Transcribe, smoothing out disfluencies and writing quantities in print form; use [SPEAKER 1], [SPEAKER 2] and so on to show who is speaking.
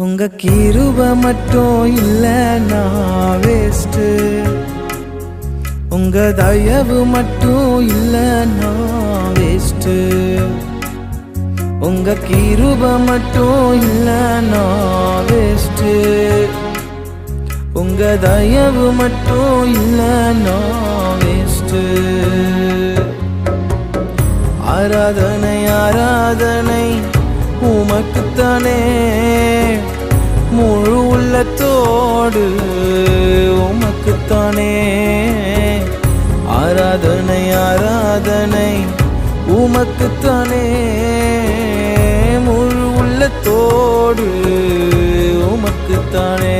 [SPEAKER 1] உங்க கிருப மட்டும் இல்லைன்னா வேஸ்ட், உங்க தயவு மட்டும் இல்லைன்னா வேஸ்ட், உங்க கிருப மட்டும் இல்லைன்னா வேஸ்ட், உங்க தயவு மட்டும் இல்லைன்னா வேஸ்ட். ஆராதனை ஆராதனை உமக்குத்தானே, முழு உள்ளத்தோடு உமக்குத்தானே. ஆராதனை ஆராதனை உமக்குத்தானே, முழு உள்ளத்தோடு உமக்குத்தானே.